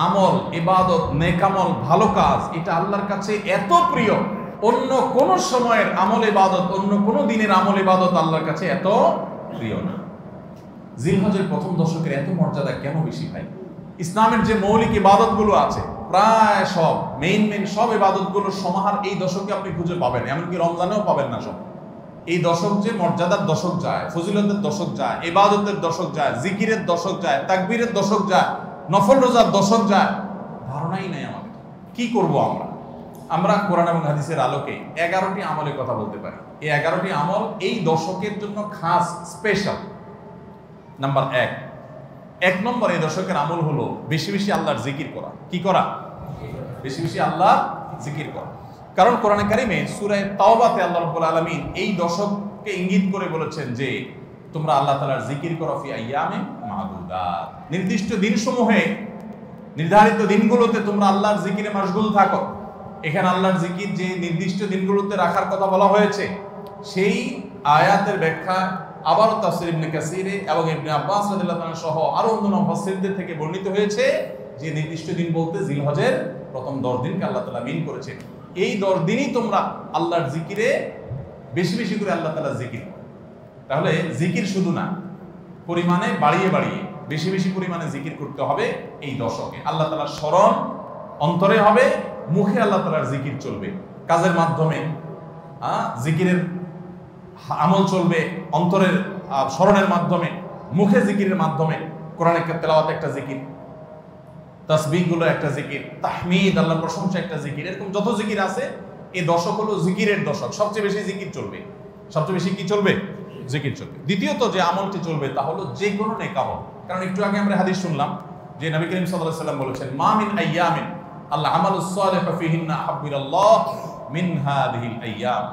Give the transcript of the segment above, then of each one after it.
আমল, ইবাদত, নেকামল, ভালো কাজ, এটা আল্লাহর কাছে এত প্রিয়, অন্য কোন সময়ের আমল ইবাদত, অন্য কোন দিনের আমল ইবাদত আল্লাহর কাছে এত প্রিয় না। জিলহজের প্রথম দশকের এত মর্যাদা কেন বেশি ভাই? ইসলামের যে মৌলিক ইবাদতগুলো আছে প্রায় সব মেইন সব ইবাদতগুলোর সমাহার এই দশকে আপনি খুঁজে পাবেন, এমনকি রমজানেও পাবেন না সব। এই দশক যে মর্যাদার দশক যায়, ফজিলতের দশক যায়, ইবাদতের দশক যায়, জিকিরের দশক যায়, তাকবীরের দশক যায়, নফল রোজার দশক যায়, ধারণাই নাই আমাদের। কি করব আমরা কোরআন এবং হাদিসের আলোকে 11টি আমলের কথা বলতে পারি। এই 11টি আমল এই দশকের জন্য খাস, স্পেশাল। নাম্বার 1 নম্বর এই দশকের আমল হলো বেশি বেশি আল্লাহর জিকির করা। কি করা? বেশি বেশি আল্লাহ জিকির করা। কারণ কোরআনে কারিমে সূরা তাওবাতে আল্লাহ রাব্বুল আলামিন এই দশককে ইঙ্গিত করে বলেছেন যে তোমরা আল্লাহ তাআলার জিকির করো ফি আইয়ামিন মাদুদাত, নির্দিষ্ট দিনসমূহে, নির্ধারিত দিনগুলোতে তোমরা আল্লাহর জিকিরে মশগুল থাকো। এখানে আল্লাহর জিকির যে নির্দিষ্ট দিনগুলোতে রাখার কথা বলা হয়েছে, সেই আয়াতের ব্যাখ্যা আবারও তাফসীর ইবনে কাসিরে এবং ইবনে আব্বাস রাদিয়াল্লাহু আনহু সহ আরো অন্যান্য মুফাসসিরদের থেকে বর্ণিত হয়েছে যে নির্দিষ্ট দিন বলতে জিলহজের প্রথম 10 দিনকে আল্লাহ তাআলা মিন করেছেন। এই 10 দিনই তোমরা আল্লাহর জিকিরে বেশি বেশি করে আল্লাহ তাআলার জিকির। তাহলে জিকির শুধু না, পরিমাণে বাড়িয়ে বাড়িয়ে বেশি বেশি পরিমাণে জিকির করতে হবে এই দশকে। আল্লাহ তাআলার স্মরণ অন্তরে হবে, মুখে আল্লাহ তাআলার জিকির চলবে, কাজের মাধ্যমে জিকিরের আমল চলবে, অন্তরের স্মরণের মাধ্যমে, মুখে জিকিরের মাধ্যমে। কোরআনের তেলাওয়াত একটা জিকির, তাসবিহ গুলো একটা জিকির, তাহমিদ আল্লাহর প্রশংসা একটা জিকির, এরকম যত জিকির আছে এই দশক হলো জিকিরের দশক। সবচেয়ে বেশি জিকির চলবে। সবচেয়ে বেশি কি চলবে? জিকির চলবে। দ্বিতীয়ত যে আমলটি চলবে তা হলো যে কোনো নেক আমল। কারণ একটু আগে আমরা হাদিস শুনলাম যে নবী করিম সাল্লাল্লাহু আলাইহি ওয়াসাল্লাম বলেছেন মা মিন আইয়ামিন আল আমালুস সালিহু ফিহিন্না আহাব্বু ইলাল্লাহ মিন হাযিহিল আইয়াম।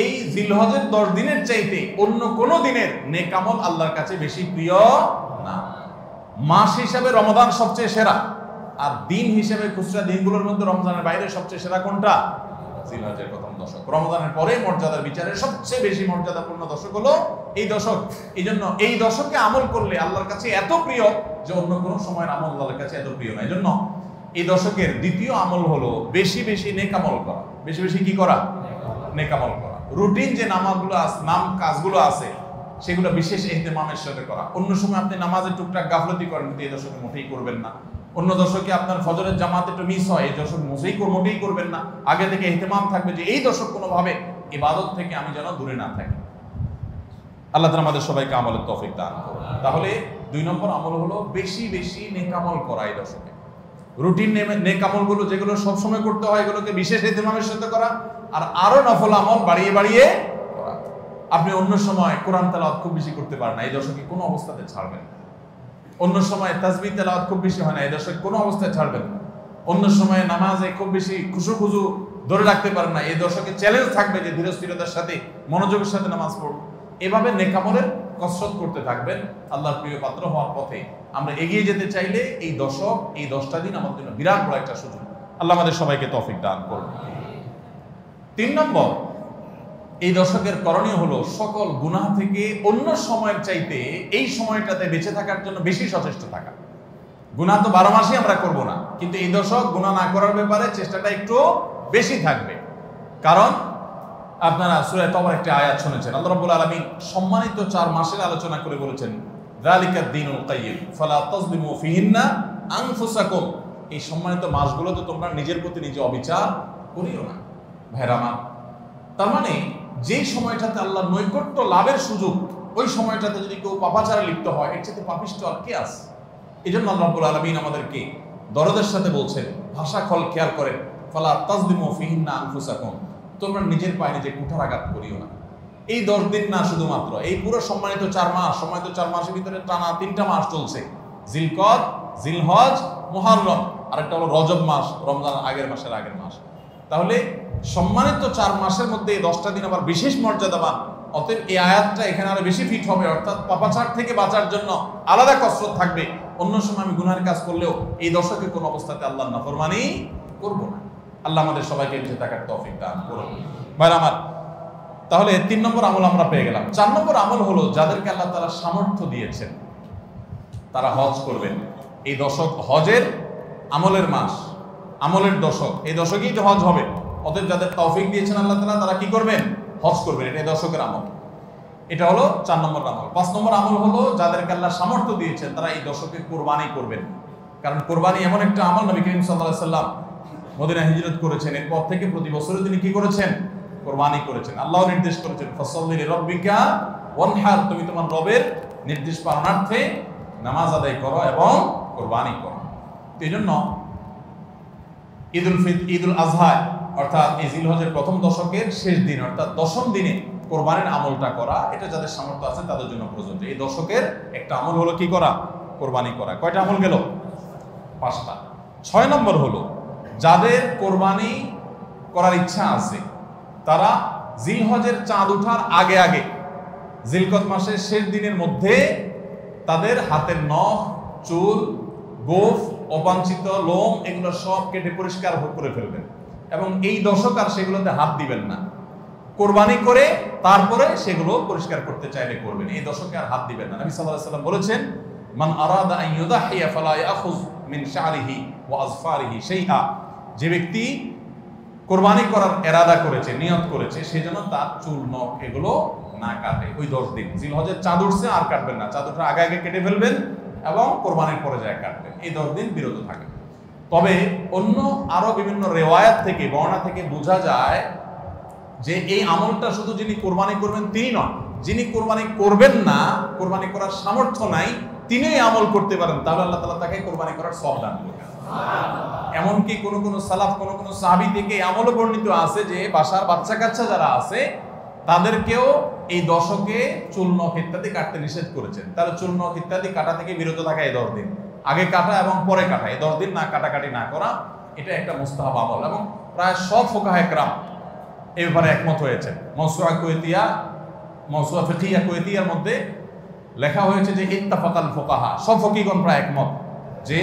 এই জিলহজের 10 দিনের চাইতে অন্য কোন দিনের নেক আমল আল্লাহর কাছে বেশি প্রিয় না। মাস হিসাবে রমাদান সবচেয়ে সেরা, আর দিন হিসেবে খুচরা দিনগুলোর মধ্যে রমজানের বাইরে সবচেয়ে সেরা কোনটা? জিলহজের প্রথম দশক। রমজানের পরে মর্যাদার বিচারে সবচেয়ে বেশি মর্যাদাপূর্ণ দশক হলো এই দশক। এই জন্য এই দশকে আমল করলে আল্লাহর কাছে এত প্রিয় যে অন্য কোনো সময়ের আমল আল্লাহর কাছে এত প্রিয় না। এই জন্য এই দশকের দ্বিতীয় আমল হলো বেশি বেশি নেক আমল করা। বেশি বেশি কি করা? নেক আমল করা। রুটিন যে নামাজগুলো আছে, কাজগুলো আছে, সেগুলো বিশেষ ইহতিমামের সাথে করা। অন্য সময় আপনি নামাজের টুকটাক গাফলতি করেন, কিন্তু এই দশকে মোটেই করবেন না। অন্য দশকে আপনার ফজরের জামাত একটু মিস হয়, এই দশক মোটেই করবেন না। আগে থেকে ইহতিমাম থাকবে যে এই দশক কোনোভাবে ইবাদত থেকে আমি যেন দূরে না থাকি। আল্লাহ তাআলা আমাদের সবাইকে আমলের তৌফিক দান করুন। তাহলে 2 নম্বর আমল হলো বেশি বেশি নেক আমল করা এই দশকে। রুটিন নেক আমলগুলো যেগুলো সবসময় করতে হয় এগুলোকে বিশেষ ইহতিমামের সাথে করা, আর আরো নফল আমল বাড়িয়ে বাড়িয়ে করা। আপনি অন্য সময় কোরআন তেলাওয়াত খুব বেশি করতে পারেন না, এই দশকে কোনো অবস্থাতে ছাড়বেন না। অন্য সময় তাসবিহ তেলাওয়াত খুব বেশি হয় না, এই দশকে কোনো অবস্থায় ছাড়বেন না। অন্য সময় নামাজে খুব বেশি খুশু ধরে রাখতে পারেন না, এই দশকে চ্যালেঞ্জ থাকবে যে ধীরস্থিরতার সাথে মনোযোগের সাথে নামাজ পড়ব। এভাবে নেক আমলের কসরত করতে থাকবেন আল্লাহর প্রিয় পাত্র হওয়ার পথে। আমরা এগিয়ে যেতে চাইলে এই দশক, এই 10টা দিন আমাদের জন্য বিরাট বড় একটা সুযোগ। আল্লাহ আমাদের সবাইকে তৌফিক দান করুন। 3 নম্বর, এই দশকের করণীয় হলো সকল গুনাহ থেকে অন্য সময়ের চাইতে এই সময়টাতে বেঁচে থাকার জন্য বেশি সচেষ্ট থাকা। গুনাহ তো 12 মাসই আমরা করব না, কিন্তু এই দশক গুনাহ না করার ব্যাপারে চেষ্টাটা একটু বেশি থাকবে। কারণ আপনারা সূরা তাওবার একটা আয়াত শুনেছেন, আল্লাহ রাব্বুল আলামিন সম্মানিত 4 মাসের আলোচনা করে বলেছেন যালিকাদ দীনুল কাইয়্যিম ফালা তাযলিমু ফিহিন্না আনফুসাকুম। এই সম্মানিত মাসগুলোতে তোমরা নিজের প্রতি নিজে অবিচার করিও না। ভাইরা আমার, তার মানে যে সময়টাতে আল্লাহর নৈকট্য লাভের সুযোগ, ওই সময়টাতে যদি কেউ পাপাচারে লিপ্ত হয়, এর চেয়ে পাপিষ্ঠ আর কে আছে? এই জন্য আল্লাহ রাব্বুল আলামিন আমাদেরকে দরদের সাথে বলছেন, ভাষা খেয়াল করেন, ফালা তাযলিমু ফিহিন্না আনফুসাকুম, তোমরা নিজের পায়ে নিজে কুঠারাঘাত করিও না। এই 10 দিন না, শুধুমাত্র এই পুরো সম্মানিত 4 মাস, সম্মানিত 4 মাসের ভিতরে টানা 3টা মাস চলছে, জিলকদ, জিলহজ, মুহররম, আর একটা হলো রজব মাস, রমজান আগের মাস। তাহলে সম্মানিত 4 মাসের মধ্যে এই 10টা দিন আবার বিশেষ মর্যাদাবান। অতএব এই আয়াতটা এখানে আরো বেশি ফিট হবে, অর্থাৎ পাপাচার থেকে বাঁচার জন্য আলাদা কসরত থাকবে। অন্য সময় আমি গুনাহের কাজ করলেও এই দশকে কোনো অবস্থাতে আল্লাহর নাফরমানি করব না। আল্লাহ আমাদের সবাইকে বেঁচে থাকার তৌফিক দান করুন। ভাইরা আমার, তাহলে 3 নম্বর আমল আমরা পেয়ে গেলাম। 4 নম্বর আমল হলো যাদেরকে আল্লাহ তাআলা সামর্থ্য দিয়েছেন তারা হজ করবেন। এই দশক হজের আমলের মাস, আমলের দশক, এই দশকেই তো হজ হবে। অতএব যাদের তৌফিক দিয়েছেন আল্লাহ তাআলা তারা কি করবেন? হজ করবেন। এটা এই দশকের আমল। এটা হলো 4 নম্বর আমল। 5 নম্বর আমল হলো যাদেরকে আল্লাহ সামর্থ্য দিয়েছেন তারা এই দশকে কোরবানি করবেন। কারণ কোরবানি এমন একটা আমল, নবী করিম সাল্লাল্লাহু আলাইহি সাল্লাম মদিনা হিজরত করেছেন, এরপর থেকে প্রতি বছরে তিনি কি করেছেন? কোরবানি করেছেন। আল্লাহ নির্দেশ করেছেন ফাসাল্লি লিরাব্বিকা ওয়ানহার, তুমি তোমার রবের নির্দেশ পালনার্থে নামাজ আদায় করো এবং কোরবানি করো। এই জন্য ঈদুল আজহা অর্থাৎ এই জিলহজের প্রথম দশকের শেষ দিন অর্থাৎ 10ম দিনে কোরবানির আমলটা করা, এটা যাদের সামর্থ্য আছে তাদের জন্য প্রযোজ্য। এই দশকের একটা আমল হলো কি করা? কোরবানি করা। কয়টা আমল গেল? 5টা। 6 নম্বর হলো যাদের কোরবানি করার ইচ্ছা আছে তারা জিলহজের চাঁদ ওঠার আগে আগে জিলকদ মাসের শেষ দিনের মধ্যে তাদের হাতের নখ, চুল, গোঁফ, অবাঞ্ছিত লোম এগুলো সব কেটে পরিষ্কার করে ফেলবেন এবং এই দশক আর সেগুলোতে হাত দিবেন না। কোরবানি করে তারপরে সেগুলো পরিষ্কার করতে চাইলে করবেন, এই দশকে আর হাত দিবেন না। নবী সাল্লাল্লাহু আলাইহি ওয়াসাল্লাম বলেছেন মান আরাদা আন ইউদাহিয়া ফালা ইয়াখুয মিন শা'রিহি ওয়া আযফারিহি শাইআ, যে ব্যক্তি কোরবানি করার ইরাদা করেছে, নিয়ত করেছে, সেজন্য তার চুল, নখ এগুলো না কাটে ওই 10 দিন। জিলহজের চাঁদ উঠছে আর কাটবেন না, চাঁদ ওঠার আগে আগে কেটে ফেলবেন এবং কোরবানির পরে যায় কাটবেন, এই 10 দিন বিরত থাকবেন। তবে অন্য আরো বিভিন্ন রিওয়ায়াত থেকে, বর্ণনা থেকে বোঝা যায় যে এই আমলটা শুধু যিনি কোরবানি করবেন তিনি নন, যিনি কোরবানি করবেন না, কোরবানি করার সামর্থ্য নাই, তিনি এই আমল করতে পারেন, তাহলে আল্লাহ তাআলা তাকে কোরবানি করার সওয়াব দান করবেন। এমনকি কোন সালাফ, কোন সাহাবী থেকে এই আমলও বর্ণিত আছে যে বাসার বাচ্চা কাচ্চা যারা আছে তাদেরকেও এই দশকে চুল, নখ ইত্যাদি কাটতে নিষেধ করেছেন। তাহলে চুল, নখ ইত্যাদি কাটা থেকে বিরত থাকা এই 10 দিন, আগে কাটা এবং পরে কাটা, এই 10 দিন না কাটাকাটি না করা, এটা একটা মুস্তাহাব আমল। এবং প্রায় সব ফুকাহা ইকরাম এই ব্যাপারে একমত হয়েছে। মাওসুআ ফিকহিয়া কুয়েতিয়ার মধ্যে লেখা হয়েছে যে ইত্তাফাকাল ফুকাহা, সব ফকিহগণ প্রায় একমত যে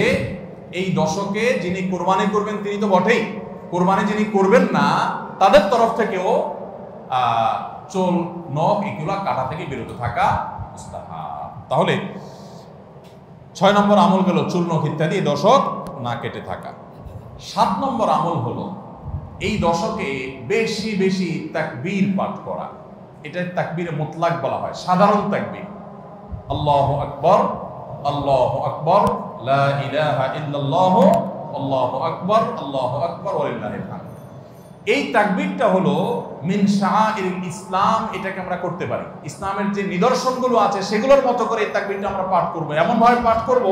এই দশকে যিনি কোরবানি করবেন তিনি তো বটেই, কোরবানি যিনি করবেন না তাদের তরফ থেকেও চুল, নখ এগুলা কাটা থেকে বিরত থাকা মুস্তাহাব। তাহলে 6 নম্বর আমল গেল চুল, নখ ইত্যাদি দশক না কেটে থাকা। 7 নম্বর আমল হলো এই দশকে বেশি বেশি তাকবীর পাঠ করা। এটা তাকবীরে মুতলাক বলা হয়, সাধারণ তাকবীর। আল্লাহু আকবার, আল্লাহু আকবার, লা ইলাহা ইল্লাল্লাহু, আল্লাহু আকবার, আল্লাহু আকবার ওয়ালিল্লাহিল হামদ। এই তাকবীরটা হলো মিন শাআইরিল ইসলাম, এটাকে আমরা করতে পারি। ইসলামের যে নিদর্শনগুলো আছে সেগুলোর মতো করে এই তাকবীরটা আমরা পাঠ করব। এমন ভাবে পাঠ করব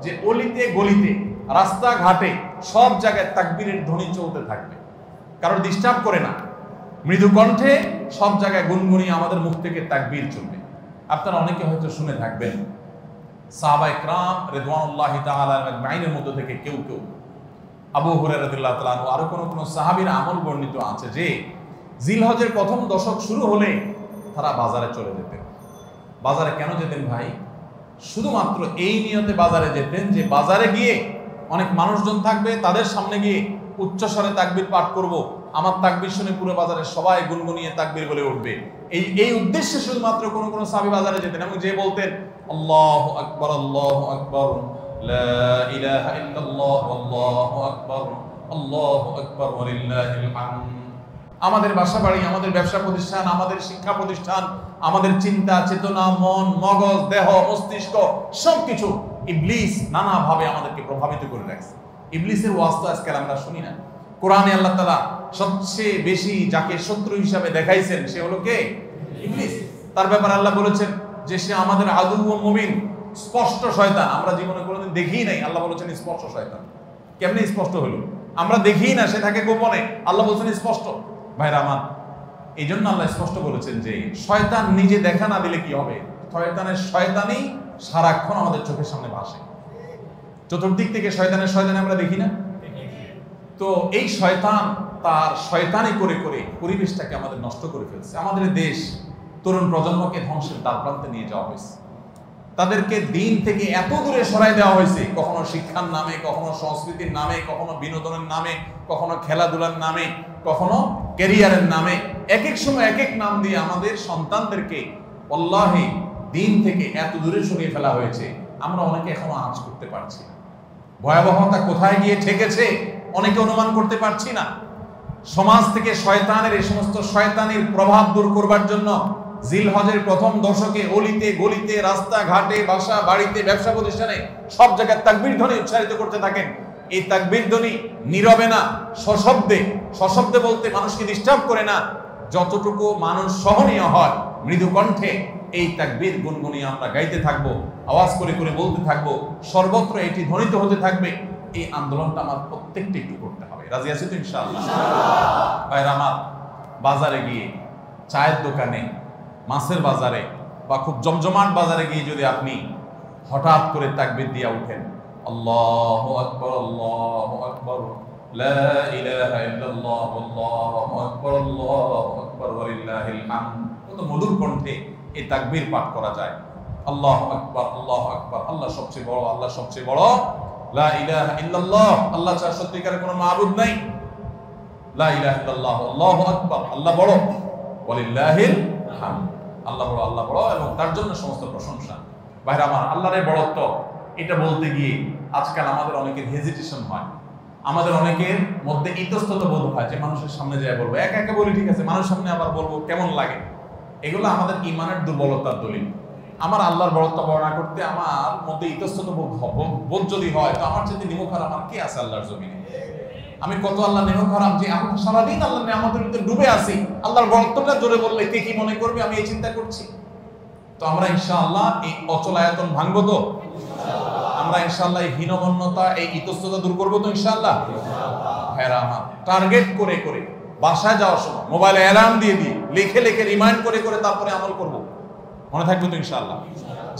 যে অলিতে গলিতে, রাস্তাঘাটে সব জায়গায় তাকবীরের ধ্বনি চলতে থাকবে, কারণ ডিস্টার্ব করে না, মৃদু কণ্ঠে সব জায়গায় গুনগুনিয়ে আমাদের মুখ থেকে তাকবীর চলবে। আপনারা অনেকে হয়তো শুনে থাকবেন সাহাবায়ে কেরাম রিদওয়ানুল্লাহি তাআলা আজমাইনের মধ্যে থেকে কেউ কেউ, আবু হুরায়রা রাদিয়াল্লাহু তাআলা আনহু, আরো কোন সাহাবীর আমল বর্ণিত আছে যে জিলহজের প্রথম দশক শুরু হলে তারা বাজারে চলে যেতেন। বাজারে কেন যেতেন ভাই? শুধুমাত্র এই নিয়তে বাজারে যেতেন যে বাজারে গিয়ে অনেক মানুষজন থাকবে, তাদের সামনে গিয়ে উচ্চস্বরে তাকবীর পাঠ করব, আমার তাকবীর শুনে পুরো বাজারে সবাই গুনগুনিয়ে তাকবীর বলে উঠবে, এই উদ্দেশ্যে শুধুমাত্র কোন সাহাবী বাজারে যেতেন এবং যে বলতেন আল্লাহু আকবার, আল্লাহু আকবার, লা ইলাহা ইল্লাল্লাহ, আল্লাহু আকবার, আল্লাহু আকবার ওয়ালিল্লাহিল হামদ। আমাদের বাসা বাড়ি, আমাদের ব্যবসা প্রতিষ্ঠান, আমাদের শিক্ষা প্রতিষ্ঠান, আমাদের চিন্তা চেতনা, মন, মগজ, দেহ, মস্তিষ্ক সবকিছু ইবলিস নানাভাবে আমাদেরকে প্রভাবিত করে রাখছে। ইবলিসের ওয়াজ তো আজকাল আমরা শুনি না। কোরআনে আল্লাহ তাআলা সবচেয়ে বেশি যাকে শত্রু হিসাবে দেখাইছেন সে হলো কে? ইবলিস। তার ব্যাপারে আল্লাহ বলেছেন যে সে আমাদের আদু ও মুবিন, স্পষ্ট শয়তান। আমরা জীবনে কোনোদিন দেখিই নাই, আল্লাহ বলেছেন স্পষ্ট শয়তান। কেমনে স্পষ্ট হলো? আমরা দেখিই না, সে থাকে গোপনে, আল্লাহ বলেছেন স্পষ্ট। ভাইরা আমার, এই জন্য আল্লাহ স্পষ্ট বলেছেন যে শয়তান নিজে দেখা না দিলে কি হবে? শয়তানের শয়তানি সারাক্ষণ আমাদের চোখের সামনে ভাসে, চতুর্দিক থেকে শয়তানি আমরা দেখি না? তো এই শয়তান তার শয়তানি করে করে পরিবেশটাকে আমাদের নষ্ট করে ফেলছে। আমাদের দেশ তরুণ প্রজন্মকে ধ্বংসের দ্বারপ্রান্তে নিয়ে যাওয়া হয়েছে, তাদেরকে দিন থেকে এত দূরে সরাই দেওয়া হয়েছে, কখনো শিক্ষার নামে, কখনো সংস্কৃতির নামে, কখনো বিনোদনের নামে, কখনো খেলাধুলার নামে, কখনো ক্যারিয়ারের নামে, এক এক সময় এক এক নাম দিয়ে আমাদের সন্তানদেরকে আল্লাহি দিন থেকে এত দূরে সরিয়ে ফেলা হয়েছে। আমরা অনেকে এখনো আঁচ করতে পারছি না। ভয়াবহতা কোথায় গিয়ে ঠেকেছে অনেকে অনুমান করতে পারছি না। সমাজ থেকে শয়তানের এই সমস্ত শয়তানের প্রভাব দূর করবার জন্য জিলহজের প্রথম দশকে অলিতে গলিতে রাস্তাঘাটে বাসা বাড়িতে ব্যবসা প্রতিষ্ঠানে সব জায়গায় তাকবীর ধ্বনি উচ্চারিত করতে থাকেন। এই তাকবীর ধ্বনি নীরবে না, সশব্দে, সশব্দে বলতে মানুষকে ডিস্টার্ব করে না, যতটুকু মানুষ সহনীয় হয় মৃদু কণ্ঠে এই তাকবীর গুনগুনিয়ে আমরা গাইতে থাকবো, আওয়াজ করে করে বলতে থাকবো, সর্বত্র এটি ধ্বনিত হতে থাকবে। এই আন্দোলনটা আমার প্রত্যেকটা একটু করতে হবে। রাজি আছি তো ইনশাআল্লাহ? ভাইরা আমার, বাজারে গিয়ে, চায়ের দোকানে, মাছের বাজারে বা খুব জমজমাট বাজারে গিয়ে যদি আপনি হঠাৎ করে তাকবীর দিয়ে উঠেন, আল্লাহু আকবার, আল্লাহু আকবার, লা ইলাহা ইল্লাল্লাহ, আল্লাহু আকবার, আল্লাহু আকবার, ওয়ালিল্লাহিল হামদ, কত মধুর কণ্ঠে এই তাকবীর পাঠ করা যায়। আল্লাহু আকবার, আল্লাহু আকবার, আল্লাহ সবচেয়ে বড়, আল্লাহ সবচেয়ে বড়, লা ইলাহা ইল্লাল্লাহ, আল্লাহ ছাড়া সত্যিকারের কোনো মাবুদ নাই, লা ইলাহা ইল্লাল্লাহ, আল্লাহু আকবার, আল্লাহ বড়, ওয়ালিল্লাহিল হামদ, আল্লাহ বড়, আল্লাহ বড় এবং তার জন্য সমস্ত প্রশংসা। ভাইরা আমার, আল্লাহর বড়ত্ব এটা বলতে গিয়ে আজকাল আমাদের অনেকের হেজিটেশন হয়, আমাদের অনেকের মধ্যে ইতস্তত বোধ হয় যে মানুষের সামনে যায় বলবো, একা একা বলি ঠিক আছে, মানুষের সামনে আবার বলবো কেমন লাগে। এগুলো আমাদের ইমানের দুর্বলতার দলিল। আমার আল্লাহর বড়ত্ব বর্ণনা করতে আমার মধ্যে ইতস্তত বোধ যদি হয়, তো আমার যদি নিমুখার আমার কে আছে আল্লাহর জমিনে? আমি কত আল্লাহ নিমুখ হারাম যে আমি সারাদিন আল্লাহ নিয়ামতের ভিতরে ডুবে আছি, আল্লাহর বড়ত্বটা জোরে বললে কে কি মনে করবে, আমি এই চিন্তা করছি। তো আমরা ইনশাআল্লাহ এই অচল আয়তন ভাঙবো তো? আমরা ইনশাআল্লাহ এই হীনমন্যতা, এই ইতস্ততা দূর করবো তো ইনশাআল্লাহ? ভাইরা আমার, টার্গেট করে করে বাসায় যাওয়ার সময় মোবাইলে অ্যালার্ম দিয়ে দিয়ে লিখে লিখে রিমাইন্ড করে করে তারপরে আমল করব। মনে থাকবে তো ইনশাআল্লাহ?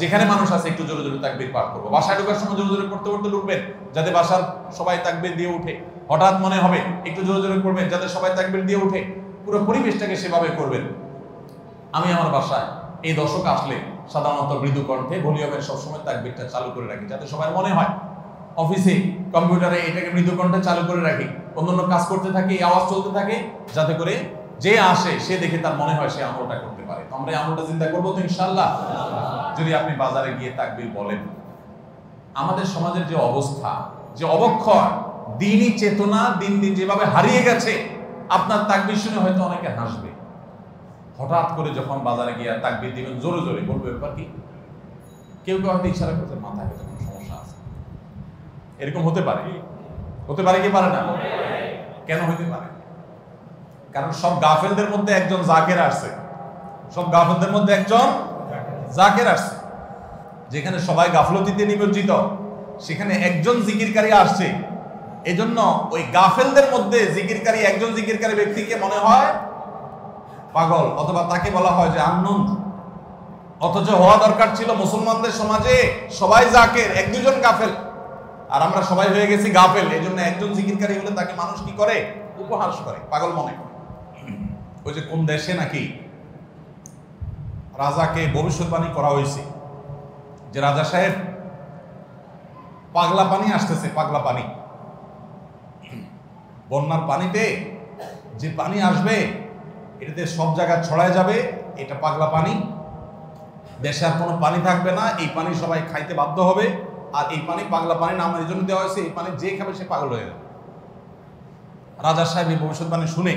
যেখানে মানুষ আছে একটু জোরে জোরে তাকবীর পাঠ করবো। বাসায় ঢোকার সময় জোরে জোরে পড়তে পড়তে ঢুকবেন, যাতে বাসার সবাই তাকবীর দিয়ে উঠে। হঠাৎ মনে হবে একটু জোরে জোরে করবেন, যাতে সবাই তাকবীর দিয়ে উঠে। পুরো পরিবেশটাকে সেভাবে করবেন। আমি আমার বাসায় এই দশক আসলে সাধারণত মৃদু কণ্ঠে ভলিউমের সবসময় তাকবীরটা চালু করে রাখি, যাতে সবাই মনে হয়। অফিসে কম্পিউটারে এটাকে মৃদু কণ্ঠে চালু করে রাখি, অন্যান্য কাজ করতে থাকে, এই আওয়াজ চলতে থাকে, যাতে করে যে আসে সে দেখে তার মনে হয় সে আমলটা করতে পারে। আমরা এই আমলটা চিন্তা করবো তো ইনশাআল্লাহ? যদি আপনি বাজারে গিয়ে তাকবীর বলেন, আমাদের সমাজের যে অবস্থা, যে অবক্ষয়, দ্বীনি চেতনা দিন দিন যেভাবে হারিয়ে গেছে, আপনার তাকবীর শুনে হয়তো অনেকে হাসবে। হঠাৎ করে যখন বাজারে গিয়ে তাকবীর দিবেন জোরে জোরে, বলবে ব্যাপার কি? কেউ কেউ হয়তো ইশারা করতে, মাথায় হয়তো কোনো সমস্যা আছে। এরকম হতে পারে, হতে পারে কি পারে না? কেন হতে পারে? কারণ সব গাফেলদের মধ্যে একজন জাকের আসছে, সব গাফেলদের মধ্যে একজন জাকের আসছে। যেখানে সবাই গাফলতিতে নিমজ্জিত, সেখানে একজন জিকিরকারী আসছে। এজন্য ওই গাফেলদের মধ্যে জিকিরকারী, একজন জিকিরকারী ব্যক্তিকে মনে হয় পাগল, অথবা তাকে বলা হয় যে আননোন। অথচ হওয়া দরকার ছিল মুসলমানদের সমাজে সবাই জাকের, এক দুজন গাফেল, আর আমরা সবাই হয়ে গেছি গাফেল। এই জন্য একজন জিকিরকারী হলে তাকে মানুষ কি করে? উপহাস করে, পাগল মনে করে। ওই যে কোন দেশে নাকি রাজাকে ভবিষ্যৎবাণী করা হয়েছে যে রাজা সাহেব, পাগলা পানি আসতেছে, পাগলা পানি, বন্যার পানিতে যে পানি আসবে এটাতে সব জায়গায় ছড়ায় যাবে, এটা পাগলা পানি, দেশে আর কোনো পানি থাকবে না, এই পানি সবাই খাইতে বাধ্য হবে। আর এই পানি পাগলা পানি নাম এই জন্য দেওয়া হয়েছে, এই পানি যে খাবে সে পাগল হয়ে যাবে। রাজা সাহেব এই ভবিষ্যৎবাণী শুনে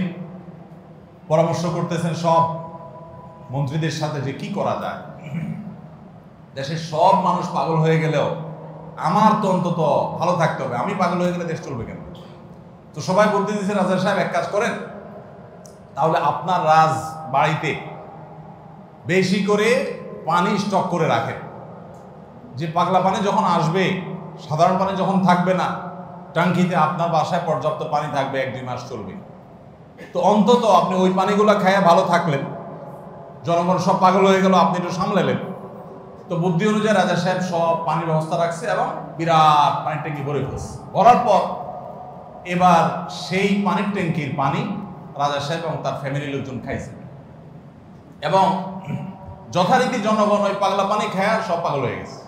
পরামর্শ করতেছেন সব মন্ত্রীদের সাথে যে কি করা যায়। দেশের সব মানুষ পাগল হয়ে গেলেও আমার তো অন্তত ভালো থাকতে হবে, আমি পাগল হয়ে গেলে দেশ চলবে কেন? তো সবাই বলতে দিচ্ছে, রাজা সাহেব এক কাজ করেন, তাহলে আপনার রাজ বাড়িতে বেশি করে পানি স্টক করে রাখেন, যে পাগলা পানি যখন আসবে, সাধারণ পানি যখন থাকবে না, ট্যাঙ্কিতে আপনার বাসায় পর্যাপ্ত পানি থাকবে, 1-2 মাস চলবে। তো অন্তত আপনি ওই পানিগুলো খাইয়া ভালো থাকলেন, জনগণ সব পাগল হয়ে গেল, আপনি একটু সামলালেন। তো বুদ্ধি অনুযায়ী রাজা সাহেব সব পানির ব্যবস্থা রাখছে এবং বিরাট পানির ট্যাঙ্কি ভরে ফেলছে। ভরার পর এবার সেই পানির ট্যাঙ্কির পানি রাজা সাহেব এবং তার ফ্যামিলির লোকজন খাইছে, এবং যথারীতি জনগণ ওই পাগলা পানি খায় সব পাগল হয়ে গেছে।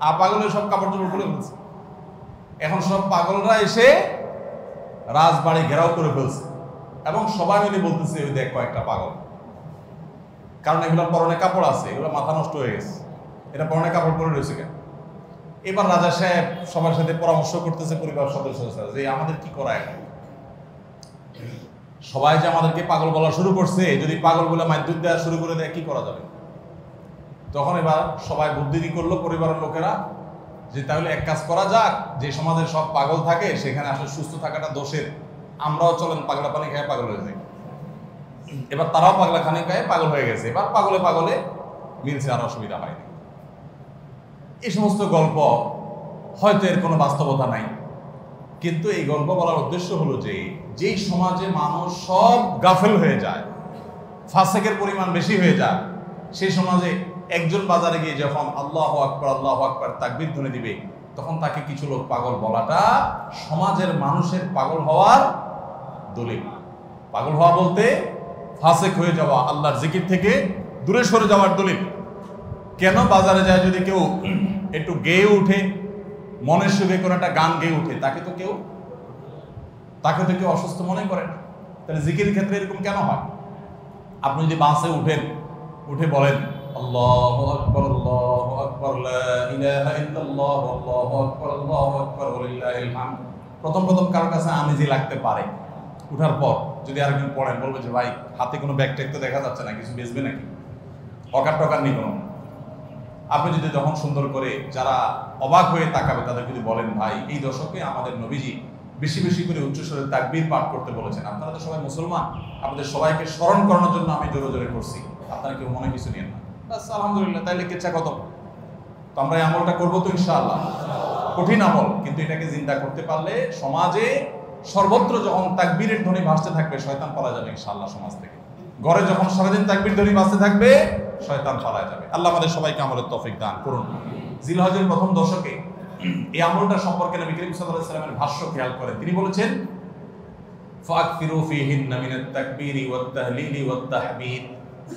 আর পাগল হয়ে সব কাপড় চোপড় খুলে ফেলছে। এখন সব পাগলরা এসে রাজবাড়ি ঘেরাও করে ফেলছে এবং সবাই মিলে বলতেছে, ওই দেখ কয়েকটা পাগল। কারণ এগুলোর পরনে কাপড় আছে, এগুলো মাথা নষ্ট হয়ে গেছে, এটা পরনে কাপড় পরে রয়েছে কেন? এবার রাজা সাহেব সবার সাথে পরামর্শ করতেছে পরিবার সদস্যদের সাথে যে আমাদের কি করা এখন, সবাই যে আমাদেরকে পাগল বলা শুরু করছে, যদি পাগল বলে মাধ্যম দেওয়া শুরু করে দেয় কি করা যাবে। তখন এবার সবাই বুদ্ধি করলো পরিবারের লোকেরা যে তাহলে এক কাজ করা যাক, যে সমাজে সব পাগল থাকে সেখানে আসলে সুস্থ থাকাটা দোষের, আমরাও চলেন পাগলা পানি খায় পাগল হয়ে যাই। এবার তারাও পাগলা খানি খায় পাগল হয়ে গেছে, এবার পাগলে পাগলে মিলছে, আর অসুবিধা হয়নি। এই সমস্ত গল্প হয়তো এর কোনো বাস্তবতা নাই, কিন্তু এই গল্প বলার উদ্দেশ্য হলো যে যেই সমাজে মানুষ সব গাফেল হয়ে যায়, ফাসেকের পরিমাণ বেশি হয়ে যায়, সেই সমাজে একজন বাজারে গিয়ে যখন আল্লাহু আকবার তাকবীর ধ্বনি দিবে, তখন তাকে কিছু লোক পাগল বলাটা সমাজের মানুষের পাগল হওয়ার দলিল। পাগল হওয়া বলতে ফাসেক হয়ে যাওয়া, আল্লাহর জিকির থেকে দূরে সরে যাওয়ার দলিল। কেন বাজারে যায় যদি কেউ একটু গেয়ে উঠে, মনের সুখে কোনো একটা গান গেয়ে উঠে, তাকে তো কেউ অসুস্থ মনে করে না। তাহলে জিকির ক্ষেত্রে এরকম কেন হয়? আপনি যদি বাসে উঠে বলেন আল্লাহু আকবার লা ইলাহা ইল্লাল্লাহ আল্লাহু আকবার ওয়ালিল্লাহিল হামদ, প্রথম কারোর কাছে আনিজি লাগতে পারে। উঠার পর যদি আরেকজন পড়েন বলবে যে ভাই হাতে কোনো ব্যাগ ট্যাগ তো দেখা যাচ্ছে না, কিছু বেচবে নাকি, অকার টকার নেই কোনো। আপনি যদি যখন সুন্দর করে যারা অবাক হয়ে তাকাবে তাদের যদি বলেন ভাই এই দশকে আমাদের নবীজি বেশি বেশি করে উচ্চস্বরে তাকবীর পাঠ করতে বলেছেন, আপনারা তো সবাই মুসলমান, আপনাদের সবাইকে স্মরণ করানোর জন্য আমি জোরে জোরে করছি, আপনারা কেউ মনে কিছু নিয়েন না, বাস আলহামদুলিল্লাহ, তাইলে কেচ্ছা কত। তো আমরা এই আমলটা করবো তো ইনশাআল্লাহ, কঠিন আমল, কিন্তু এটাকে জিন্দা করতে পারলে সমাজে সর্বত্র যখন তাকবীরের ধ্বনি ভাসতে থাকবে শয়তান পালা যাবে ইনশাআল্লাহ সমাজ থেকে। ঘরে যখন সারাদিন তাকবীর ধ্বনি ভাসতে থাকবে শয়তান পালায় যাবে। আল্লাহ আমাদের সবাইকে আমলের তৌফিক দান করুন। জিলহজের প্রথম দশকে এই আমলটা সম্পর্কে নবী করিম সাল্লাল্লাহু আলাইহি ওয়াসাল্লামের ভাষ্য খেয়াল করেন। তিনি বলেছেন ফাকফিরু ফীহিন্না মিনাত তাকবীরি ওয়াত তাহলিলি ওয়াত তাহমিদ,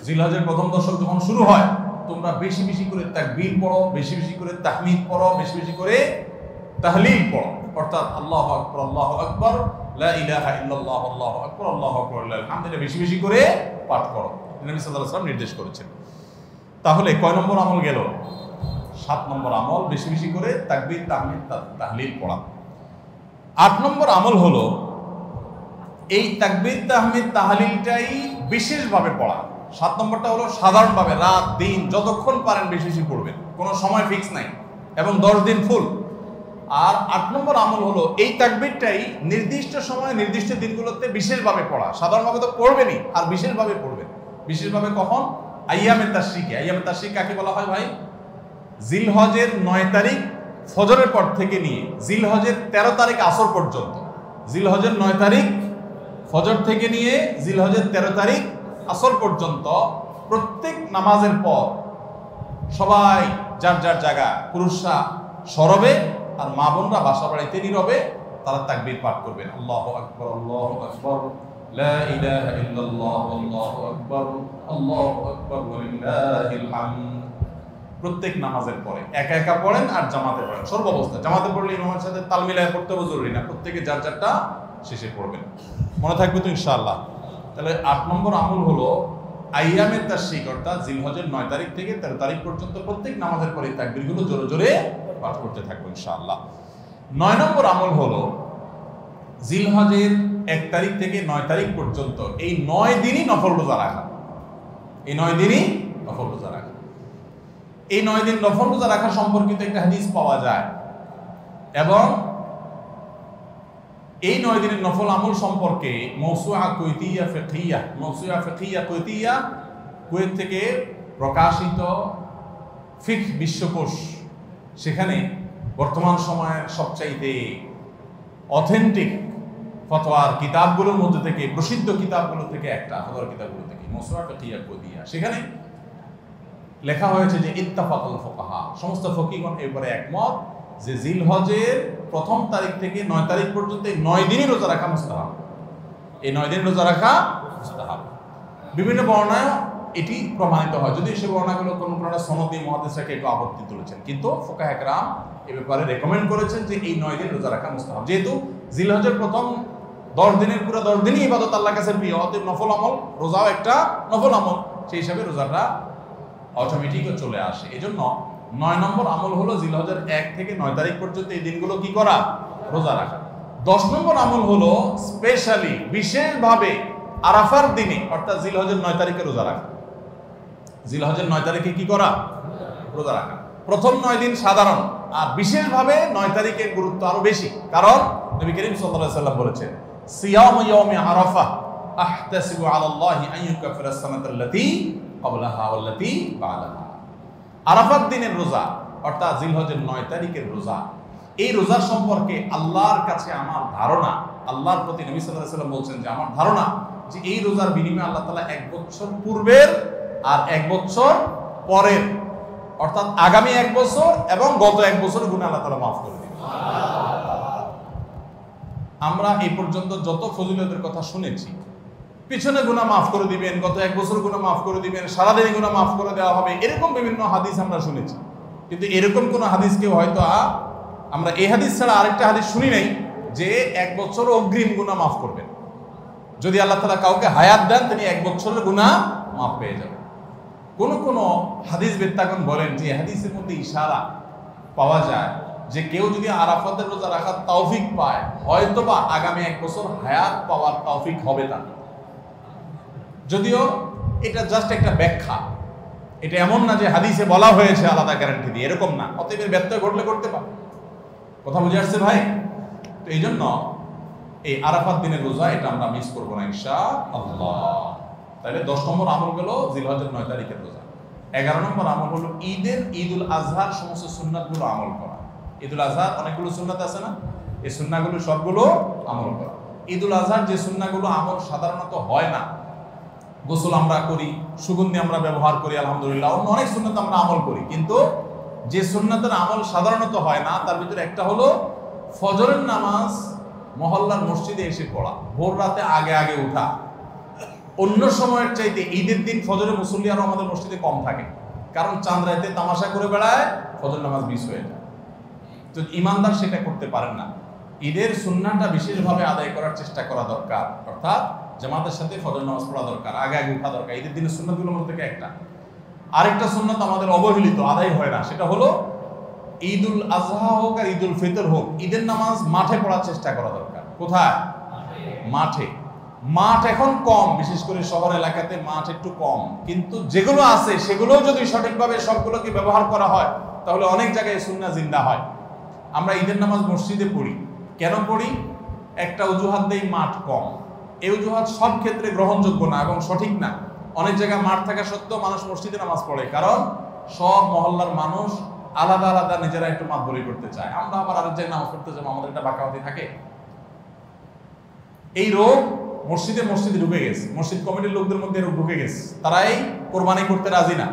জিলহজের প্রথম দশক যখন শুরু হয় তোমরা বেশি বেশি করে তাকবীর পড়ো, বেশি বেশি করে তাহমিদ পড়ো, বেশি বেশি করে তাহলিল পড়ো, অর্থাৎ আল্লাহু আকবার লা ইলাহা ইল্লাল্লাহ আল্লাহু আকবার লিল হামদ, এটা বেশি বেশি করে পাঠ করো, নবী সাল্লাল্লাহু আলাইহি ওয়াসাল্লাম নির্দেশ করেছেন। তাহলে কয় নম্বর আমল গেল? 7 নম্বর আমল, বেশি বেশি করে তাকবীর তাহমিদ তাহলিল পড়া। 8 নম্বর আমল হলো এই তাকবীর তাহমিদ তাহলিলটাই বিশেষভাবে পড়া। 7 নম্বরটা হলো সাধারণভাবে রাত দিন যতক্ষণ পারেন বেশি বেশি পড়বেন, কোনো সময় ফিক্স নাই, এবং 10 দিন ফুল। আর 8 নম্বর আমল হলো এই তাকবীরটাই নির্দিষ্ট সময়ে নির্দিষ্ট দিনগুলোতে বিশেষভাবে পড়া। সাধারণভাবে তো পড়বেনই, আর বিশেষভাবে পড়বেন। বিশেষভাবে কখন? আইয়ামে তাশরিকে। আইয়ামে তাশরিক কাকে বলা হয় ভাই? জিলহজের 9 তারিখ ফজরের পর থেকে নিয়ে জিলহজের 13 তারিখ আসর পর্যন্ত, জিলহজের 9 তারিখ ফজর থেকে নিয়ে জিলহজের 13 তারিখ আসর পর্যন্ত প্রত্যেক নামাজের পর সবাই যার যার জায়গা, পুরুষরা সরবে আর মা বোনরা বাসা বাড়িতে নীরবে তারা তাকবীর পাঠ করবেন। আল্লাহু আকবার লা ইলাহা ইল্লাল্লাহ আল্লাহু আকবার ওয়ালিল্লাহিল হামদ। প্রত্যেক নামাজের পরে একা একা পড়েন আর জামাতে পড়েন, সর্বাবস্থায়। জামাতে পড়লে ইমামের সাথে তাল মিলায় পড়তে হবে জরুরি না, প্রত্যেকে যার যারটা শেষে পড়বেন। মনে থাকবে তো ইনশাআল্লাহ। তাহলে 8 নম্বর আমল হলো আইয়ামে তাশরিক, অর্থাৎ জিলহজের 9 তারিখ থেকে 13 তারিখ পর্যন্ত প্রত্যেক নামাজের পরে তাকবীরগুলো জোরে জোরে পাঠ করতে থাকবো ইনশাআল্লাহ। 9 নম্বর আমল হলো জিলহজের 1 তারিখ থেকে 9 তারিখ পর্যন্ত এই 9 দিনই নফল রোজা রাখা। এই 9 দিনই নফল রোজা রাখা। এই 9 দিন নফল রোজা রাখা সম্পর্কিত একটা হাদিস পাওয়া যায়, এবং এই 9 দিনের নফল আমল সম্পর্কে মওসুআ ফিকহিয়া কুয়েত থেকে প্রকাশিত ফিকহ বিশ্বকোষ, সেখানে বর্তমান সময়ের সবচাইতে অথেন্টিক ফতোয়ার কিতাবগুলোর মধ্যে থেকে, প্রসিদ্ধ কিতাবগুলো থেকে একটা, ফতোয়ার কিতাবগুলো থেকে মওসুআ ফিকহিয়া কুয়েতিয়া, সেখানে লেখা হয়েছে যে ইত্তাফাকাল ফুকাহা, সমস্ত ফকিহগণ এবারে একমত যে জিলহজের প্রথম তারিখ থেকে 9 তারিখ পর্যন্ত এই 9 দিনই রোজা রাখা মুস্তাহাব। এই 9 দিন রোজা রাখা মুস্তাহাব। বিভিন্ন বর্ণনায় এটি প্রমাণিত হয়, যদি সে বর্ণনাগুলো কোনো সনদি মুহাদ্দিসরা কেউ আপত্তি তুলেছেন, কিন্তু ফুকাহা একরাম এ ব্যাপারে রেকমেন্ড করেছেন যে এই 9 দিন রোজা রাখা মুস্তাহাব। যেহেতু জিলহজের প্রথম 10 দিনের পুরো 10 দিনই ইবাদত আল্লাহর কাছে প্রিয়, অতএব নফল আমল, রোজাও একটা নফল আমল, সেই হিসাবে রোজাটা অটোমেটিকও চলে আসে। এই জন্য 9 নম্বর আমল হলো জিলহজের 1 থেকে 9 তারিখ পর্যন্ত এই দিনগুলো কি করা? রোজা রাখা। 10 নম্বর আমল হলো স্পেশালি বিশেষভাবে আরাফার দিনে অর্থাৎ জিলহজের 9 তারিখে রোজা রাখা। জিলহজের 9 তারিখে কি করা? রোজা রাখা। প্রথম 9 দিন সাধারণ, আর বিশেষভাবে 9 তারিখের গুরুত্ব আরো বেশি, কারণ নবী করিম সাল্লাল্লাহু আলাইহি ওয়াসাল্লাম বলেছেন সিয়ামু ইয়াউমি আরাফা আহতাসিবু আলাল্লাহি আন ইউকাফিরা আস-সানাতাল্লাতী ক্বাবলাহা ওয়াল্লাতী বা'দাহা। আরাফাত দিনের রোজা অর্থাৎ জিলহজের 9 তারিখের রোজা, এই রোজার সম্পর্কে আল্লাহর কাছে আমার ধারণা, আল্লাহর প্রতি নবী সাল্লাল্লাহু আলাইহি ওয়াসাল্লাম বলছেন যে আমার ধারণা যে এই রোজার বিনিময়ে আল্লাহ তাআলা 1 বছর পূর্বের আর 1 বছর পরের অর্থাৎ আগামী 1 বছর এবং গত 1 বছরের গুনাহ আল্লাহ তাআলা মাফ করে দিবেন। আমরা এই পর্যন্ত যত ফজিলতের কথা শুনেছি, পিছনে গুনাহ মাফ করে দিবেন, গত 1 বছর গুনাহ মাফ করে দিবেন, সারাদিন গুনাহ মাফ করে দেওয়া হবে, এরকম বিভিন্ন হাদিস আমরা শুনেছি। কিন্তু এরকম কোন হাদিস কেউ হয়তো আমরা এই হাদিস ছাড়া আরেকটা হাদিস শুনি নাই যে 1 বছর অগ্রিম গুনাহ মাফ করবেন। যদি আল্লাহ তাআলা কাউকে হায়াত দেন তিনি 1 বছরের গুনাহ মাফ পেয়ে যাবেন। কোন কোন হাদিস বেত্তাগণ বলেন যে হাদিসের মধ্যে ইশারা পাওয়া যায় যে কেউ যদি আরাফাতের রোজা রাখার তৌফিক পায় হয়তোবা আগামী 1 বছর হায়াত পাওয়ার তৌফিক হবে তার। যদিও এটা জাস্ট একটা ব্যাখ্যা, এটা এমন না যে হাদিসে বলা হয়েছে আলাদা গ্যারান্টি দিয়ে, এরকম না। অতএব ব্যত্যয় ঘটলে করতে পারে। কথা বুঝে আসছে ভাই? তো এই জন্য এই আরাফাত দিনের রোজা এটা আমরা মিস করবো না ইনশাআল্লাহ। তাহলে 10 নম্বর আমল গেল জিলহজের 9 তারিখের রোজা। 11 নম্বর আমল হলো ঈদুল আজহার সমস্ত সুন্নাতগুলো আমল করা। ঈদুল আজহার অনেকগুলো সুন্নাত আছে না, এই সুন্নাহগুলো সবগুলো আমল করা। ঈদুল আজহার যে সুন্নাহগুলো আমল সাধারণত হয় না, গোসল আমরা করি, সুগন্ধি আমরা ব্যবহার করি, আলহামদুলিল্লাহ, অন্য অনেক সুন্নাত আমরা আমল করি, কিন্তু যে সুন্নাতের আমল সাধারণত হয় না তার ভিতরে একটা হলো ফজরের নামাজ মহল্লার মসজিদে এসে পড়া, ভোর রাতে আগে আগে উঠা। অন্য সময়ের চাইতে ঈদের দিন ফজরের মুসল্লি আরো আমাদের মসজিদে কম থাকে, কারণ চাঁদ রাতে তামাশা করে বেড়ায়, ফজর নামাজ মিস হয়ে যায়। তো ইমানদার সেটা করতে পারেন না। ঈদের সুন্নাহটা বিশেষভাবে আদায় করার চেষ্টা করা দরকার, অর্থাৎ জামাতের সাথে ফজর নামাজ পড়া দরকার, আগে আগে উঠা দরকার। ঈদের দিনের সুন্নাতগুলোর মধ্যে থেকে একটা। আরেকটা সুন্নাত আমাদের অবহেলিত, আদায় হয় না, সেটা হলো ঈদুল আজহা হোক আর ঈদুল ফিতর হোক, ঈদের নামাজ মাঠে পড়ার চেষ্টা করা দরকার। কোথায়? মাঠে। মাঠ এখন কম, বিশেষ করে শহর এলাকাতে মাঠ একটু কম, কিন্তু যেগুলো আছে সেগুলো যদি সঠিকভাবে সবগুলোকে ব্যবহার করা হয় তাহলে অনেক জায়গায় সুন্নাহ জিন্দা হয়। আমরা ঈদের নামাজ মসজিদে পড়ি, কেন পড়ি? একটা অজুহাত দেই, মাঠ কম। এই অজুহাত সব ক্ষেত্রে গ্রহণযোগ্য না এবং সঠিক না। অনেক জায়গায় মাঠ থাকা সত্ত্বেও মানুষ মসজিদে নামাজ পড়ে, কারণ সব মহল্লার মানুষ আলাদা আলাদা নিজেরা একটু মাঠ বলি করতে চায়। আমরা আবার আরেক জায়গায় নামাজ পড়তে যাবো, আমাদের একটা বাঁকাবাতি থাকে। এই রোগ মসজিদে ঢুকে গেছে, মসজিদ কমিটির লোকদের মধ্যে রোগ ঢুকে গেছে। তারাই কোরবানি করতে রাজি না,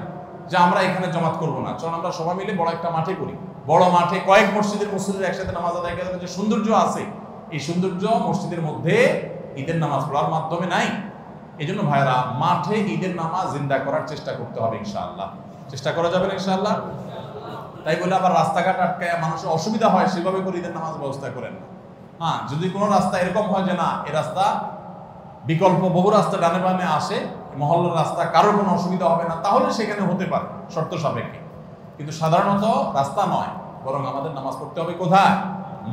যে আমরা এখানে জমাত করবো না, চল আমরা সবাই মিলে বড় একটা মাঠে করি। বড় মাঠে কয়েক মসজিদের মুসল্লিরা একসাথে নামাজ আদায় করার যে সৌন্দর্য আছে, এই সৌন্দর্য মসজিদের মধ্যে ঈদের নামাজ পড়ার মাধ্যমে নাই। এই জন্য ভাইরা মাঠে ঈদের নামাজ জিন্দা করার চেষ্টা করতে হবে ইনশাআল্লাহ। চেষ্টা করা যাবে না ইনশাআল্লাহ? তাই বলে আবার রাস্তাঘাট আটকায় মানুষের অসুবিধা হয় সেভাবে করে ঈদের নামাজ ব্যবস্থা করেন না। হ্যাঁ, যদি কোনো রাস্তা এরকম হয় যে না, এই রাস্তা বিকল্প বহু রাস্তা ডানে বামে আসে, মহল্লার রাস্তা কারোর কোনো অসুবিধা হবে না, তাহলে সেখানে হতে পারে শর্ত সাপেক্ষে। কিন্তু সাধারণত রাস্তা নয়, বরং আমাদের নামাজ পড়তে হবে কোথায়?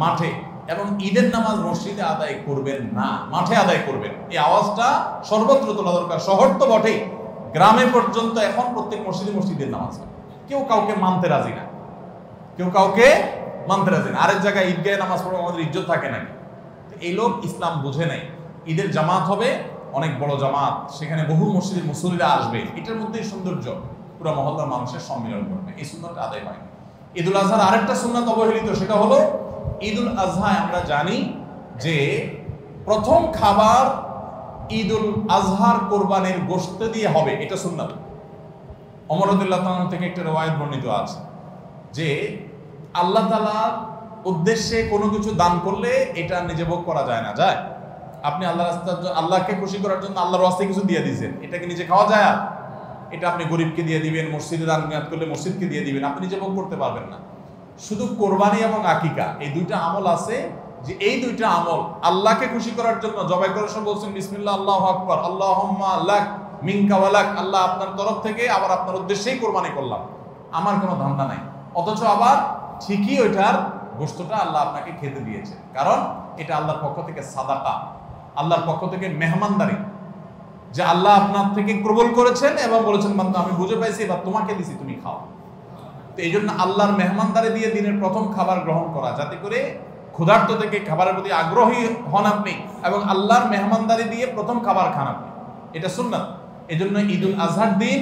মাঠে। এবং ঈদের নামাজ মসজিদে আদায় করবেন না, মাঠে আদায় করবেন। এই আওয়াজটা সর্বত্র তোলা দরকার। শহর তো বটেই, গ্রামে পর্যন্ত এখন প্রত্যেক মসজিদের নামাজ। কেউ কাউকে মানতে রাজি না, আরেক জায়গায় ঈদগাহে নামাজ পড়ে আমাদের ইজ্জত থাকে নাকি? এই লোক ইসলাম বুঝে নাই। ঈদের জামাত হবে, অনেক বড় জামাত, সেখানে বহু মসজিদের মুসল্লিরা আসবে, এটার মধ্যেই সৌন্দর্য, পুরো মহল্লার মানুষের সম্মিলন করবে। এই সুন্নাতটা আদায় হয়। ঈদুল আজহার আরেকটা সুন্নাত অবহেলিত, সেটা হলো ঈদুল আজহায় আমরা জানি যে প্রথম খাবার ঈদুল আজহার কোরবানির গোশত দিয়ে হবে, এটা সুন্নাত। ওমর রাদিয়াল্লাহু তাআলা থেকে একটা রওয়ায়াত বর্ণিত আছে যে আল্লাহ তাআলার উদ্দেশ্যে কোনো কিছু দান করলে এটা নিজে ভোগ করা যায় না। যায়? আপনি আল্লাহকে খুশি করার জন্য আল্লাহর ওয়াস্তে কিছু দিয়ে দিয়েছেন, এটা কি নিজে খাওয়া যায়? এটা আপনি গরিবকে দিয়ে দিবেন, মসজিদে দান নিয়াত করলে মসজিদকে দিয়ে দিবেন, আপনি নিজে ভোগ করতে পারবেন না। শুধু কোরবানি এবং আকিকা এই দুইটা আমল আছে, যে এই দুইটা আমল আল্লাহকে খুশি করার জন্য জবাই করার সময় বলছেন বিসমিল্লাহ আল্লাহু আকবার, আল্লাহুম্মা লাক মিনকা ওয়া লাক, আল্লাহ আপনার তরফ থেকে আবার আপনার উদ্দেশ্যেই কোরবানি করলাম, আমার কোনো ধান্দা নাই। অথচ আবার ঠিকই ওইটার গোশতটা আল্লাহ আপনাকে খেতে দিয়েছে, কারণ এটা আল্লাহর পক্ষ থেকে সাদাকা, আল্লাহর পক্ষ থেকে মেহমানদারি, যে আল্লাহ আপনার থেকে কবুল করেছেন এবং বলেছেন বান্দা আমি বুঝে পাইছি এবার তোমাকে দিছি, তুমি খাও। তো এই জন্য আল্লাহর মেহমানদারি দিয়ে দিনের প্রথম খাবার গ্রহণ করা, যাতে করে ক্ষুধার্ত থেকে খাবারের প্রতি আগ্রহী হন আপনি এবং আল্লাহর মেহমানদারি দিয়ে প্রথম খাবার খান আপনি, এটা সুন্নাত। এই জন্য ঈদুল আজহার দিন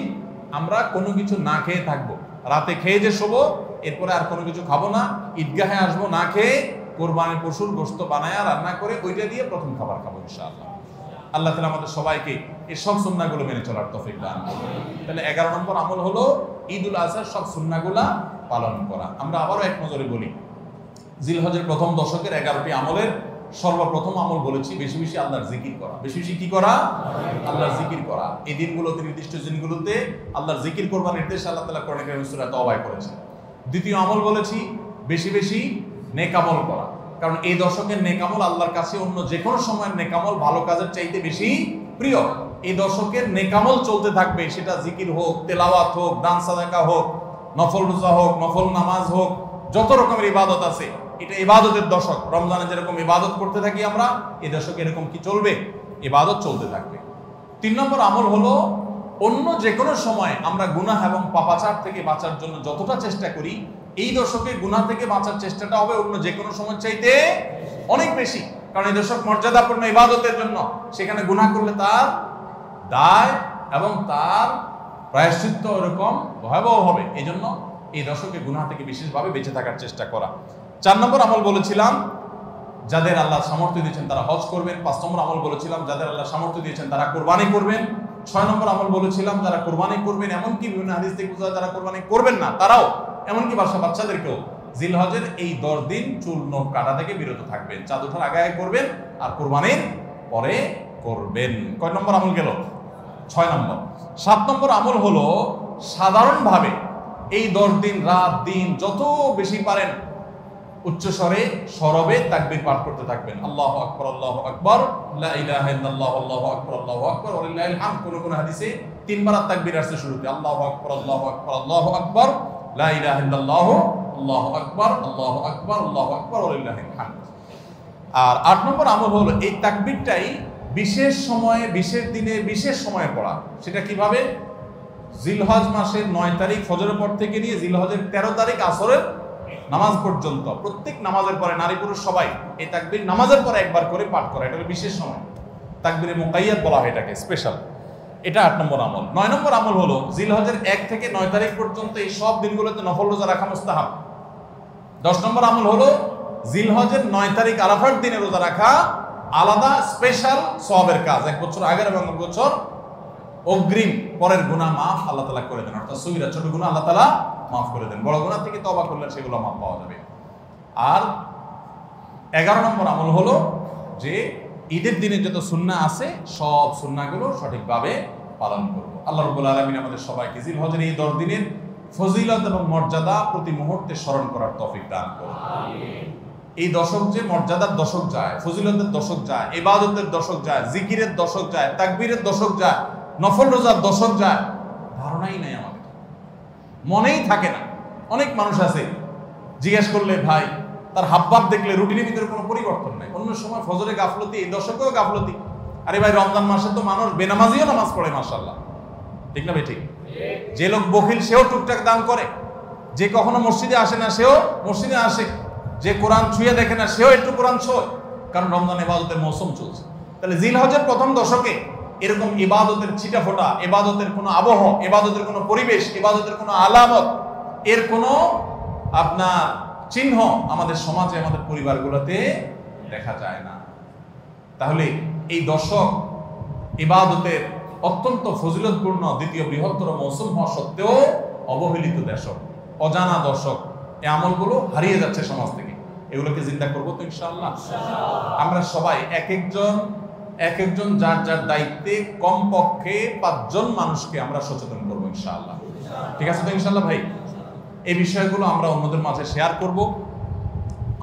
আমরা কোনো কিছু না খেয়ে থাকবো, রাতে খেয়ে যে শোবো, এরপরে আর কোনো কিছু খাবো না, ঈদগাহে আসবো না খেয়ে, কোরবানির পশুর গোশত বানায়া রান্না করে ওইটা দিয়ে প্রথম খাবার খাবো ইনশাআল্লাহ। আল্লাহ তাআলা আমাদের সবাইকে এই সব সুন্নাহগুলো মেনে চলার তৌফিক দান করুন। তাহলে 11 নম্বর আমল হলো ঈদুল আজহার সব সুন্নাহগুলা পালন করা। আমরা আবারও এক নজরে বলি, জিলহজের প্রথম দশকের 11টি আমলের সর্বপ্রথম আমল বলেছি বেশি বেশি আল্লাহর জিকির করা। বেশি বেশি কি করা? আল্লাহর জিকির করা। এই দিনগুলোতে, নির্দিষ্ট দিনগুলোতে আল্লাহর জিকির করবার নির্দেশ আল্লাহ তাআলা কোরআনে কারীমে সূরা তাওবায় করেছেন। দ্বিতীয় আমল বলেছি বেশি বেশি নেক আমল করা, কারণ এই দশকের নেক আমল আল্লাহর কাছে অন্য যে কোনো সময়ের নেক আমল ভালো কাজের চাইতে বেশি প্রিয়। এই দশকের নেক আমল চলতে থাকবে, সেটা জিকির হোক, তেলাওয়াত হোক, দান সাদাকা হোক, নফল রোজা হোক, নফল নামাজ হোক, যত রকমের ইবাদত আছে, এটা ইবাদতের দশক। রমজানে যেরকম ইবাদত করতে থাকি আমরা, এই দশকে এরকম কি চলবে? ইবাদত চলতে থাকবে। 3 নম্বর আমল হলো অন্য যে কোনো সময় আমরা গুনাহ এবং পাপাচার থেকে বাঁচার জন্য যতটা চেষ্টা করি, এই দশকে গুনাহ থেকে বাঁচার চেষ্টাটা হবে অন্য যে কোনো সময় চাইতে অনেক বেশি, কারণ এই দশক মর্যাদাপূর্ণ ইবাদতের জন্য। সেখানে গুনাহ করলে তার দায় এবং তার প্রায়শ্চিত্ত এরকম ভয়াবহ হবে। এই জন্য এই দশকে গুনাহ থেকে বিশেষভাবে বেঁচে থাকার চেষ্টা করা। 4 নম্বর আমল বলেছিলাম যাদের আল্লাহ সামর্থ্য দিয়েছেন তারা হজ করবেন। 5 নম্বর আমল বলেছিলাম যাদের আল্লাহ সামর্থ্য দিয়েছেন তারা কোরবানি করবেন। 6 নম্বর আমল বলেছিলাম যারা কোরবানি করবেন, এমনকি বিভিন্ন হাদিস থেকে বোঝা যায় যারা কোরবানি করবেন না তারাও, এমনকি বাচ্চাদেরকেও জিলহজের এই 10 দিন চুল নখ কাটা থেকে বিরত থাকবেন। চাঁদ ওঠার আগে আগে করবেন আর কোরবানির পরে করবেন। কয় নম্বর আমল গেল? 6 নম্বর। 7 নম্বর আমল হলো সাধারণভাবে এই 10 দিন রাত দিন যত বেশি পারেন উচ্চস্বরে সরবে তাকবীর পাঠ করতে থাকবেন। আল্লাহু আকবার, আল্লাহু আকবার, লা ইলাহা ইল্লাল্লাহ, আল্লাহু আকবার, আল্লাহু আকবার, ওয়া লিল্লাহিল হামদ। কোন হাদিসে 3 বার তাকবীর আসছে শুরুতে, আল্লাহু আকবার, আল্লাহু আকবার, আল্লাহু আকবার, লা ইলাহা ইল্লাল্লাহ, আল্লাহু আকবার, আল্লাহু আকবার, আল্লাহু আকবার, ওয়া লিল্লাহিল হামদ। আর 8 নম্বর আমল হলো এই তাকবীরটাই বিশেষ সময়ে, বিশেষ দিনে, বিশেষ সময়ে পড়া। সেটা কিভাবে? জিলহজ মাসের 9 তারিখ ফজরের পর থেকে নিয়ে জিলহজের 13 তারিখ আসরের নামাজ পর্যন্ত প্রত্যেক নামাজের পরে নারী পুরুষ সবাই এই তাকবীর নামাজের পরে একবার করে পাঠ করা। এটা বিশেষ সময়, তাকবীরে মুকাইয়াদ বলা হয় এটাকে, স্পেশাল। এটা 8 নম্বর আমল। 9 নম্বর আমল হলো জিলহজের 1 থেকে 9 তারিখ পর্যন্ত এই সব দিনগুলোতে নফল রোজা রাখা মুস্তাহাব। 10 নম্বর আমল হলো জিলহজের 9 তারিখ আরাফার দিনে রোজা রাখা আলাদা স্পেশাল সওয়াবের কাজ। 1 বছর আগের এবং 1 বছর অগ্রিম পরের গুনাহ মাফ আল্লাহ তাআলা করে দেন, অর্থাৎ সগীরা ছোট গুনাহ আল্লাহ তাআলা মাফ করে দেন, বড় গুনাহ থেকে তওবা করলে সেগুলো মাফ পাওয়া যাবে। আর 11 নম্বর আমল হলো যে ঈদের দিনে যত সুন্নাহ আছে সব সুন্নাহগুলো সঠিকভাবে পালন করব। আল্লাহ রাব্বুল আলামিন আমাদের সবাইকে জিলহজের এই 10 দিনের ফজিলত এবং মর্যাদা প্রতি মুহূর্তে স্মরণ করার তৌফিক দান করুন। আমিন। এই দশক যে মর্যাদার দশক যায়, ফজিলতের দশক যায়, ইবাদতের দশক যায়, জিকিরের দশক যায়, তাকবীরের দশক যায়, নফল রোজার দশক যায়, ধারণাই নাই আমাদের, মনেই থাকে না। অনেক মানুষ আছে জিজ্ঞেস করলে ভাই তার হাবভাব দেখলে রুটিনের ভিতরে কোনো পরিবর্তন নাই। অন্য সময় ফজরে গাফলতি, এই দশকেও গাফলতি। আরে ভাই রমজান মাসে তো মানুষ বেনামাজিও নামাজ পড়ে, মাশাআল্লাহ, ঠিক না ভাই? ঠিক। যে লোক বখিল সেও টুকটাক দান করে, যে কখনো মসজিদে আসে না সেও মসজিদে আসে, যে কোরআন ছুঁয়ে দেখে না সেও একটু কোরআন ছোঁয়, কারণ রমজান ইবাদতের মৌসুম চলছে। তাহলে জিলহজের প্রথম দশকে এরকম ইবাদতের ছিটা ফোটা, ইবাদতের কোনো আবহ, ইবাদতের কোনো পরিবেশ, ইবাদতের কোনো আলামত, এর কোনো আপনার চিহ্ন আমাদের সমাজে, আমাদের পরিবারগুলোতে দেখা যায় না। তাহলে এই দশক ইবাদতের অত্যন্ত ফজিলতপূর্ণ দ্বিতীয় বৃহত্তর মৌসুম হওয়া সত্ত্বেও অবহেলিত দশক, অজানা দশক। এই আমলগুলো হারিয়ে যাচ্ছে সমাজ থেকে। এগুলোকে জিন্দা করবো তো ইনশাআল্লাহ। আমরা সবাই এক একজন যার যার দায়িত্বে কমপক্ষে 5 জন মানুষকে আমরা সচেতন করবো ইনশাআল্লাহ। ঠিক আছে তো ইনশাআল্লাহ ভাই? এই বিষয়গুলো আমরা অন্যদের মাঝে শেয়ার করব।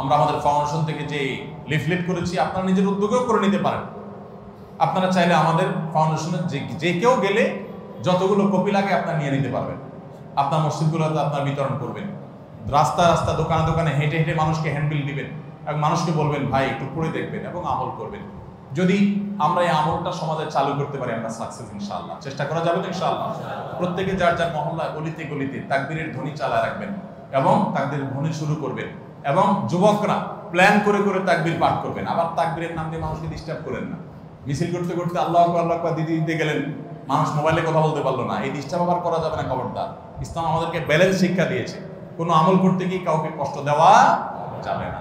আমরা আমাদের ফাউন্ডেশন থেকে যে লিফলেট করেছি আপনারা নিজের উদ্যোগেও করে নিতে পারেন। আপনারা চাইলে আমাদের ফাউন্ডেশনের যে কেউ গেলে যতগুলো কপি লাগে আপনারা নিয়ে নিতে পারবেন। আপনার মসজিদগুলোতে আপনারা বিতরণ করবেন। রাস্তা রাস্তা দোকানে দোকানে হেঁটে হেঁটে মানুষকে হ্যান্ডবিল দিবেন এবং মানুষকে বলবেন ভাই একটু পড়ে দেখবেন এবং আমল করবেন। যদি আমরা এই আমলটা সমাজে চালু করতে পারি আমরা সাকসেস ইনশাআল্লাহ। চেষ্টা করা যাবে তো ইনশাআল্লাহ। প্রত্যেকে যার যার মহল্লা গলিতে গলিতে তাকবীরের ধ্বনি চালায় রাখবেন এবং তাকবীরের ধ্বনি শুরু করবেন এবং যুবকরা প্ল্যান করে করে তাকবীর পাঠ করবেন। আবার তাকবীরের নাম দিয়ে মানুষকে ডিস্টার্ব করেন না। মিছিল করতে করতে আল্লাহু আকবার আল্লাহু আকবার দিদি দিতে গেলেন, মানুষ মোবাইলে কথা বলতে পারলো না, এই ডিস্টার্ব আবার করা যাবে না। খবরদার, ইসলাম আমাদেরকে ব্যালেন্স শিক্ষা দিয়েছে। কোনো আমল করতে গিয়ে কাউকে কষ্ট দেওয়া যাবে না।